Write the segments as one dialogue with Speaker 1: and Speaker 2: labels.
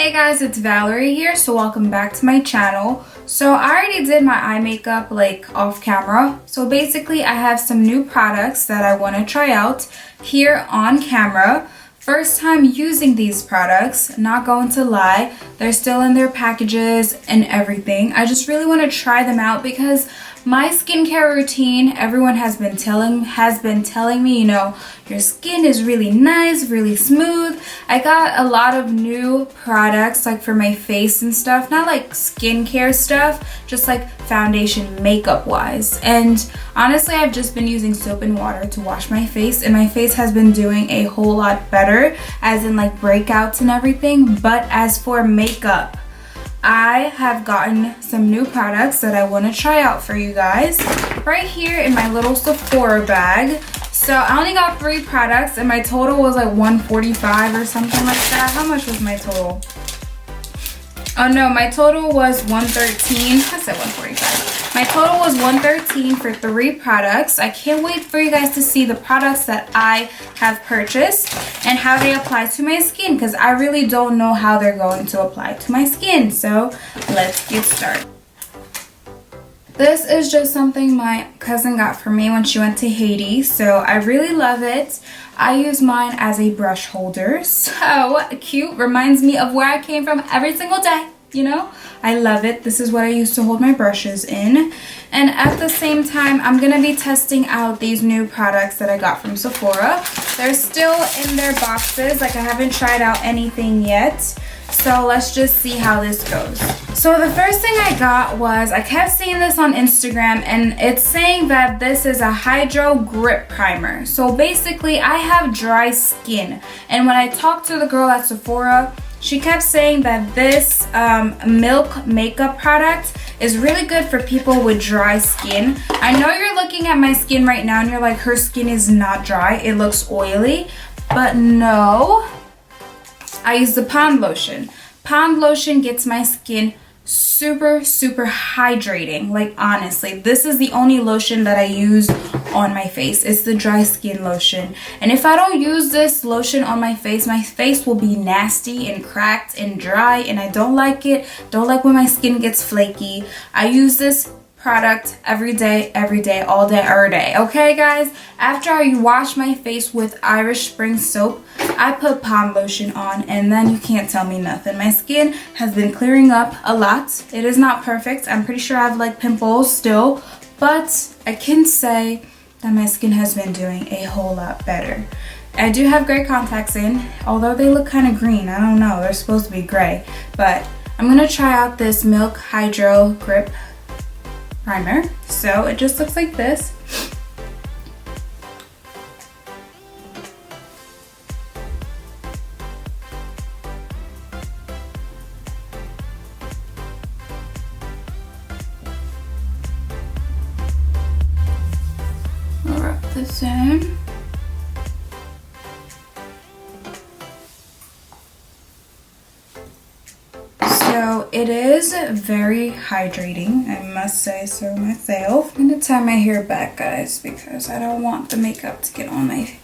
Speaker 1: Hey guys, it's Valerie here, so welcome back to my channel. So I already did my eye makeup like off camera. So basically I have some new products that I want to try out here on camera. First time using these products, not going to lie, they're still in their packages and everything. I just really want to try them out because my skincare routine, everyone has been telling me, you know, your skin is really nice, really smooth. I got a lot of new products like for my face and stuff, not like skincare stuff, just like foundation makeup wise. And honestly, I've just been using soap and water to wash my face, and my face has been doing a whole lot better, as in like breakouts and everything. But as for makeup, I have gotten some new products that I want to try out for you guys right here in my little Sephora bag. So I only got 3 products and my total was like $145 or something like that. How much was my total? Oh no, my total was $113. I said $145. My total was $113 for 3 products. I can't wait for you guys to see the products that I have purchased and how they apply to my skin, because I really don't know how they're going to apply to my skin. So let's get started. This is just something my cousin got for me when she went to Haiti, so I really love it. I use mine as a brush holder, so cute, reminds me of where I came from every single day, you know? I love it. This is what I used to hold my brushes in. And at the same time, I'm going to be testing out these new products that I got from Sephora. They're still in their boxes, like I haven't tried out anything yet. So let's just see how this goes. So the first thing I got was, I kept seeing this on Instagram and it's saying that this is a Hydro Grip Primer. So basically I have dry skin, and when I talked to the girl at Sephora, she kept saying that this Milk makeup product is really good for people with dry skin. I know you're looking at my skin right now and you're like, her skin is not dry, it looks oily, but no. I use the Pond Lotion. Pond Lotion gets my skin super hydrating. Like honestly, this is the only lotion that I use on my face. It's the dry skin lotion. And if I don't use this lotion on my face will be nasty and cracked and dry, and I don't like it. Don't like when my skin gets flaky. I use this product every day, all day, every day. Okay guys, after I wash my face with Irish Spring soap, I put Pond Lotion on, and then you can't tell me nothing. My skin has been clearing up a lot. It is not perfect. I'm pretty sure I have like pimples still, but I can say that my skin has been doing a whole lot better. I do have gray contacts in, although they look kind of green. I don't know, they're supposed to be gray, but I'm gonna try out this Milk Hydro Grip Primer. So it just looks like this. I'll rub this in. So it is very hydrating, I must say so myself. I'm gonna tie my hair back, guys, because I don't want the makeup to get on my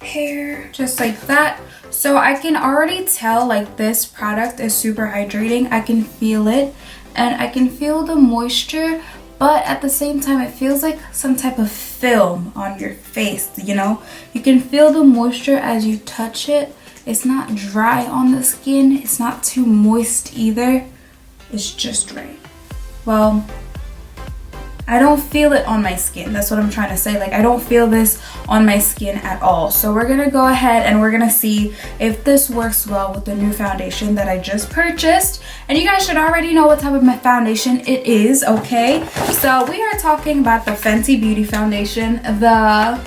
Speaker 1: hair. Just like that. So I can already tell like this product is super hydrating. I can feel it, and I can feel the moisture, but at the same time it feels like some type of film on your face, you know? You can feel the moisture as you touch it. It's not dry on the skin. It's not too moist either. It's just right. Well, I don't feel it on my skin. That's what I'm trying to say. Like, I don't feel this on my skin at all. So we're gonna go ahead and we're gonna see if this works well with the new foundation that I just purchased. And you guys should already know what type of foundation it is, okay? So we are talking about the Fenty Beauty foundation, the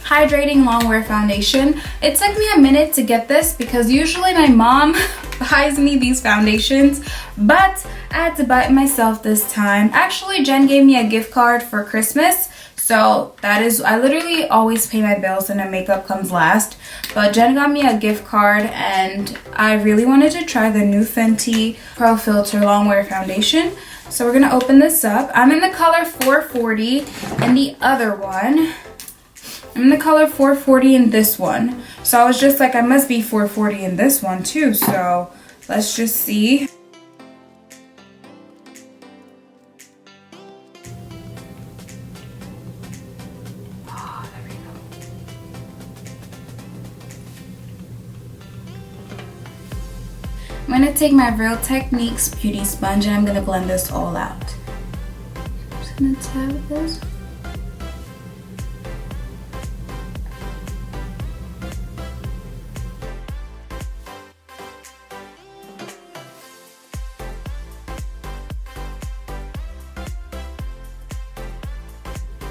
Speaker 1: Hydrating Longwear foundation. It took me a minute to get this because usually my mom buys me these foundations, but I had to buy it myself this time. Actually, Jen gave me a gift card for Christmas, so that is, I literally always pay my bills and the makeup comes last, but Jen got me a gift card and I really wanted to try the new Fenty Pro Filter Longwear foundation. So we're gonna open this up. I'm in the color 440 and the other one I'm in the color 440 in this one. So I was just like, I must be 440 in this one too. So let's just see. Oh, there we go. I'm gonna take my Real Techniques beauty sponge and I'm gonna blend this all out. I'm just gonna tap this.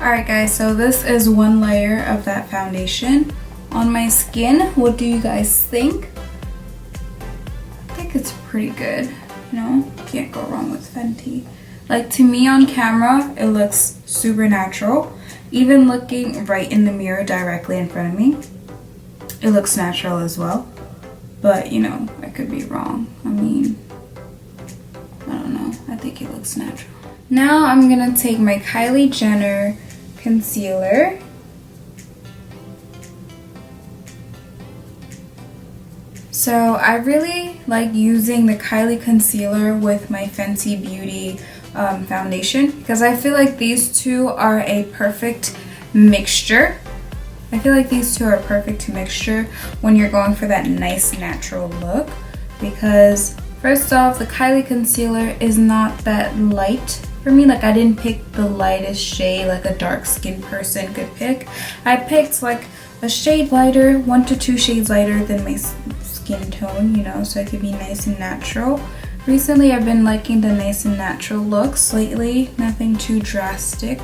Speaker 1: Alright guys, so this is one layer of that foundation on my skin. What do you guys think? I think it's pretty good, you know? Can't go wrong with Fenty. Like, to me on camera, it looks super natural. Even looking right in the mirror directly in front of me, it looks natural as well. But, you know, I could be wrong. I mean, I don't know. I think it looks natural. Now I'm gonna take my Kylie Jenner concealer. So I really like using the Kylie concealer with my Fenty Beauty foundation because I feel like these two are a perfect mixture. I feel like these two are a perfect mixture when you're going for that nice natural look, because first off, the Kylie concealer is not that light for me. Like, I didn't pick the lightest shade like a dark skinned person could pick. I picked like a shade lighter, 1 to 2 shades lighter than my skin tone, you know, so it could be nice and natural. Recently I've been liking the nice and natural looks lately, nothing too drastic.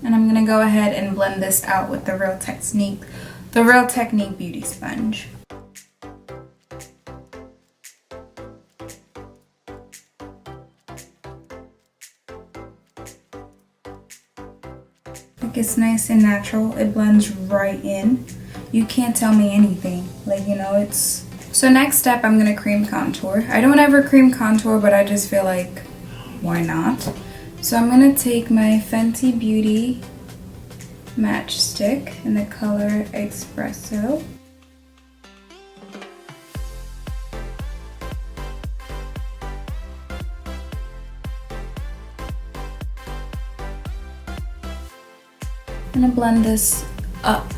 Speaker 1: And I'm gonna go ahead and blend this out with the Real Technique beauty sponge. Like, it's nice and natural. It blends right in. You can't tell me anything. Like, you know, it's... So next step, I'm gonna cream contour. I don't ever cream contour, but I just feel like, why not? So I'm gonna take my Fenty Beauty matchstick in the color Espresso. I'm gonna blend this up.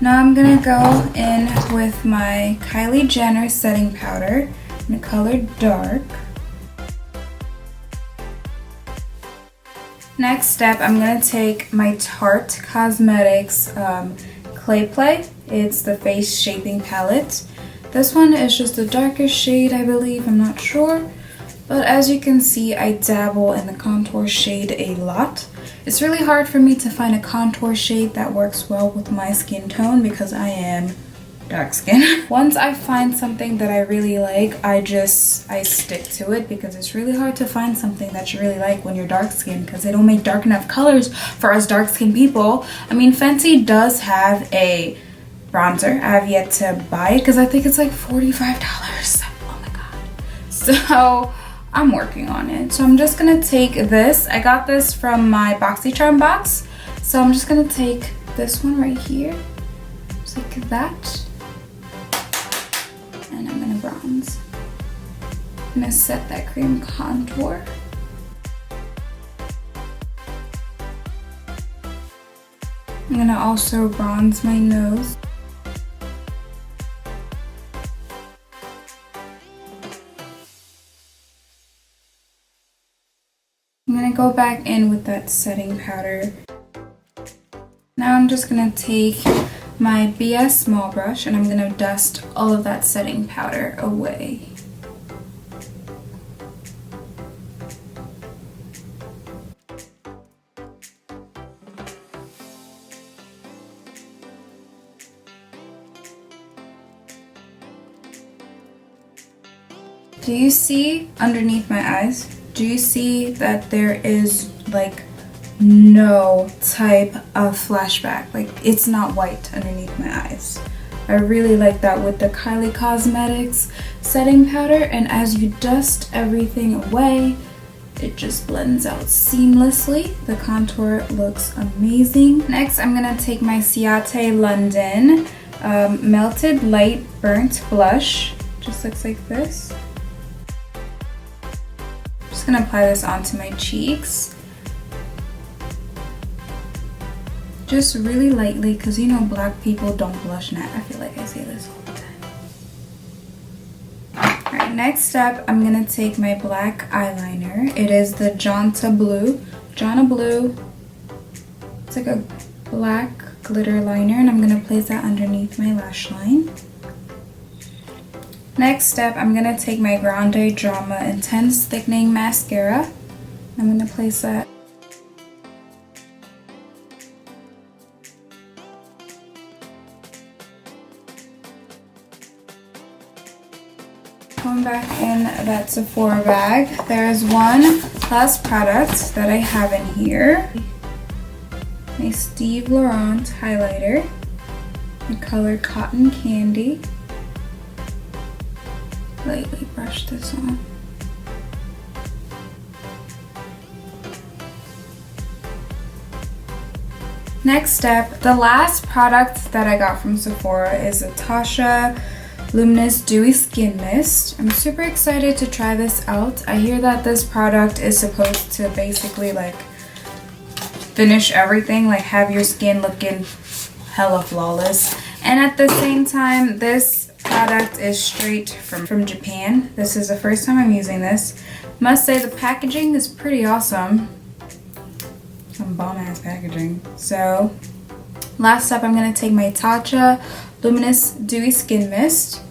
Speaker 1: Now I'm gonna go in with my Kylie Jenner setting powder in the color Dark. Next step, I'm gonna take my Tarte Cosmetics Clay Play. It's the face shaping palette. This one is just the darkest shade, I believe, I'm not sure. But as you can see, I dabble in the contour shade a lot. It's really hard for me to find a contour shade that works well with my skin tone because I am dark skin. Once I find something that I really like, I stick to it, because it's really hard to find something that you really like when you're dark skinned, because they don't make dark enough colors for us dark skinned people. I mean, Fenty does have a bronzer. I have yet to buy it because I think it's like $45. Oh my god. So I'm working on it. So I'm just gonna take this. I got this from my BoxyCharm box. So I'm just gonna take this one right here, just like that. And I'm gonna bronze. I'm gonna set that cream contour. I'm gonna also bronze my nose. I'm gonna go back in with that setting powder. Now I'm just gonna take my BS small brush and I'm gonna dust all of that setting powder away. Do you see underneath my eyes? Do you see that there is like no type of flashback. Like, it's not white underneath my eyes. I really like that with the Kylie Cosmetics setting powder, and as you dust everything away, it just blends out seamlessly. The contour looks amazing. Next, I'm gonna take my Ciate London Melted Light Burnt Blush. Just looks like this. I'm just gonna apply this onto my cheeks. Just really lightly, because you know black people don't blush now. I feel like I say this all the time. Alright, next up, I'm gonna take my black eyeliner. It is the Janta Blue. It's like a black glitter liner, and I'm gonna place that underneath my lash line. Next step, I'm gonna take my Grande Drama Intense Thickening Mascara. I'm gonna place that going back in that Sephora bag. There is one last product that I have in here. My Steve Laurent highlighter. The color Cotton Candy. Lightly brush this on. Next step, the last product that I got from Sephora is a Tasha Luminous Dewy Skin Mist. I'm super excited to try this out. I hear that this product is supposed to basically like finish everything, like have your skin looking hella flawless. And at the same time, this product is straight from Japan. This is the first time I'm using this. Must say the packaging is pretty awesome. Some bomb ass packaging. So last up, I'm gonna take my Tatcha Luminous Dewy Skin Mist,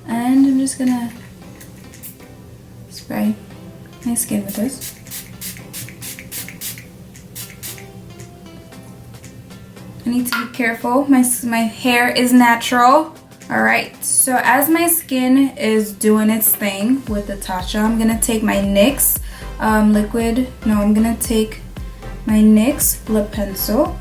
Speaker 1: and I'm just gonna spray my skin with this. I need to be careful. My hair is natural. Alright, so as my skin is doing its thing with the Tatcha, I'm gonna take my NYX I'm gonna take my NYX lip pencil.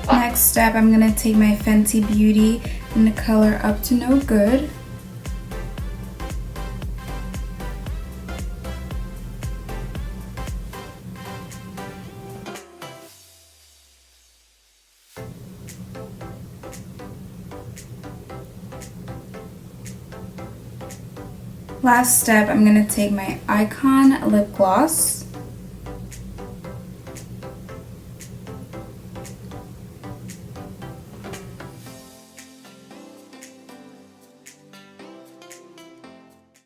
Speaker 1: Next step, I'm gonna take my Fenty Beauty in the color Up to No Good. Last step, I'm gonna take my Icon lip gloss.